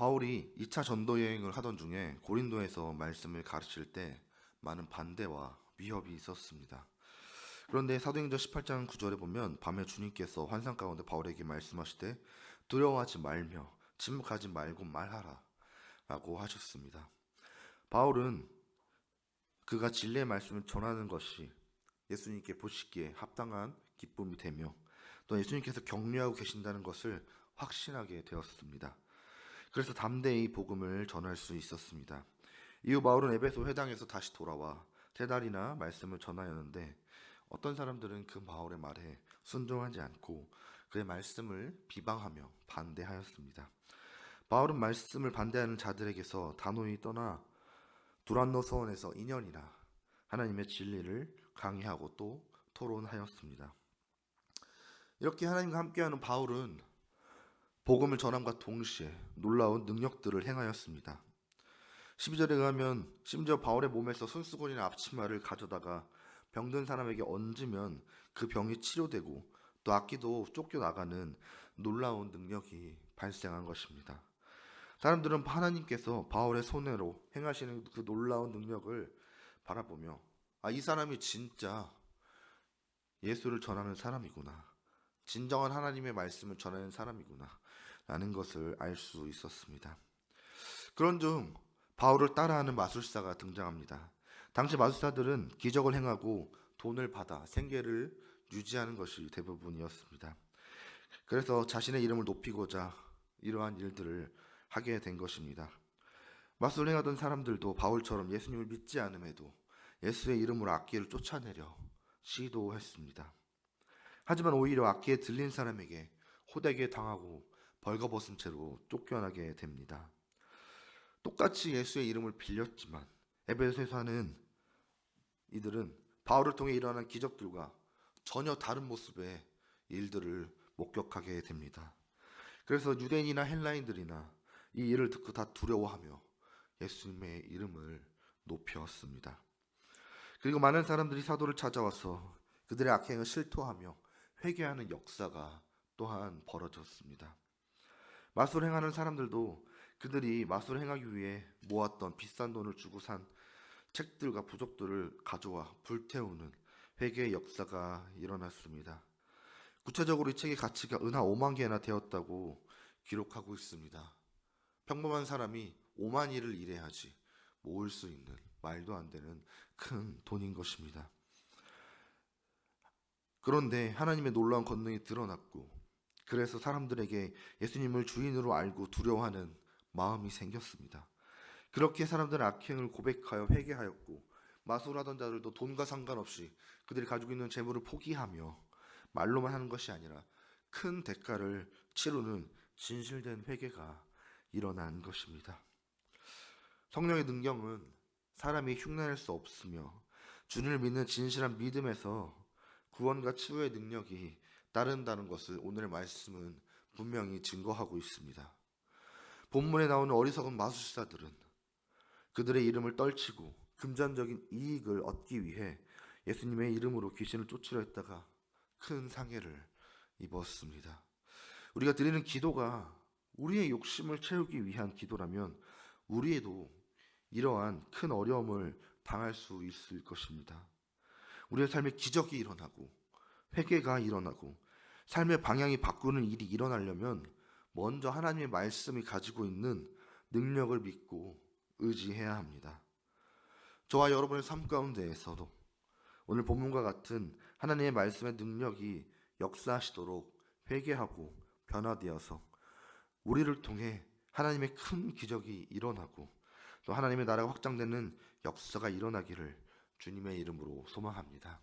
바울이 2차 전도 여행을 하던 중에 고린도에서 말씀을 가르칠 때 많은 반대와 위협이 있었습니다. 그런데 사도행전 18장 9절에 보면 밤에 주님께서 환상 가운데 바울에게 말씀하시되 두려워하지 말며 침묵하지 말고 말하라 라고 하셨습니다. 바울은 그가 진리의 말씀을 전하는 것이 예수님께 보시기에 합당한 기쁨이 되며 또 예수님께서 격려하고 계신다는 것을 확신하게 되었습니다. 그래서 담대히 복음을 전할 수 있었습니다. 이후 바울은 에베소 회당에서 다시 돌아와 3달이나 말씀을 전하였는데 어떤 사람들은 그 바울의 말에 순종하지 않고 그의 말씀을 비방하며 반대하였습니다. 바울은 말씀을 반대하는 자들에게서 단호히 떠나 두란노 서원에서 2년이나 하나님의 진리를 강의하고 또 토론하였습니다. 이렇게 하나님과 함께하는 바울은 복음을 전함과 동시에 놀라운 능력들을 행하였습니다. 12절에 가면 심지어 바울의 몸에서 손수건이나 앞치마를 가져다가 병든 사람에게 얹으면 그 병이 치료되고 또 악기도 쫓겨나가는 놀라운 능력이 발생한 것입니다. 사람들은 하나님께서 바울의 손으로 행하시는 그 놀라운 능력을 바라보며 이 사람이 진짜 예수를 전하는 사람이구나. 진정한 하나님의 말씀을 전하는 사람이구나 라는 것을 알 수 있었습니다. 그런 중 바울을 따라하는 마술사가 등장합니다. 당시 마술사들은 기적을 행하고 돈을 받아 생계를 유지하는 것이 대부분이었습니다. 그래서 자신의 이름을 높이고자 이러한 일들을 하게 된 것입니다. 마술을 행하던 사람들도 바울처럼 예수님을 믿지 않음에도 예수의 이름으로 악기를 쫓아내려 시도했습니다. 하지만 오히려 악기에 들린 사람에게 호되게 당하고 벌거벗은 채로 쫓겨나게 됩니다. 똑같이 예수의 이름을 빌렸지만 에베소에서 하는 이들은 바울을 통해 일어난 기적들과 전혀 다른 모습의 일들을 목격하게 됩니다. 그래서 유대인이나 헬라인들이나 이 일을 듣고 다 두려워하며 예수님의 이름을 높였습니다. 그리고 많은 사람들이 사도를 찾아와서 그들의 악행을 실토하며 회개하는 역사가 또한 벌어졌습니다. 마술을 행하는 사람들도 그들이 마술을 행하기 위해 모았던 비싼 돈을 주고 산 책들과 부적들을 가져와 불태우는 회개의 역사가 일어났습니다. 구체적으로 이 책의 가치가 은하 5만 개나 되었다고 기록하고 있습니다. 평범한 사람이 5만 일을 일해야지 모을 수 있는 말도 안 되는 큰 돈인 것입니다. 그런데 하나님의 놀라운 권능이 드러났고 그래서 사람들에게 예수님을 주인으로 알고 두려워하는 마음이 생겼습니다. 그렇게 사람들은 악행을 고백하여 회개하였고 마술하던 자들도 돈과 상관없이 그들이 가지고 있는 재물을 포기하며 말로만 하는 것이 아니라 큰 대가를 치르는 진실된 회개가 일어난 것입니다. 성령의 능력은 사람이 흉내낼 수 없으며 주님을 믿는 진실한 믿음에서 구원과 치유의 능력이 따른다는 것을 오늘의 말씀은 분명히 증거하고 있습니다. 본문에 나오는 어리석은 마술사들은 그들의 이름을 떨치고 금전적인 이익을 얻기 위해 예수님의 이름으로 귀신을 쫓으려 했다가 큰 상해를 입었습니다. 우리가 드리는 기도가 우리의 욕심을 채우기 위한 기도라면 우리에도 이러한 큰 어려움을 당할 수 있을 것입니다. 우리의 삶에 기적이 일어나고 회개가 일어나고 삶의 방향이 바꾸는 일이 일어나려면 먼저 하나님의 말씀이 가지고 있는 능력을 믿고 의지해야 합니다. 저와 여러분의 삶 가운데에서도 오늘 본문과 같은 하나님의 말씀의 능력이 역사하시도록 회개하고 변화되어서 우리를 통해 하나님의 큰 기적이 일어나고 또 하나님의 나라가 확장되는 역사가 일어나기를 주님의 이름으로 소망합니다.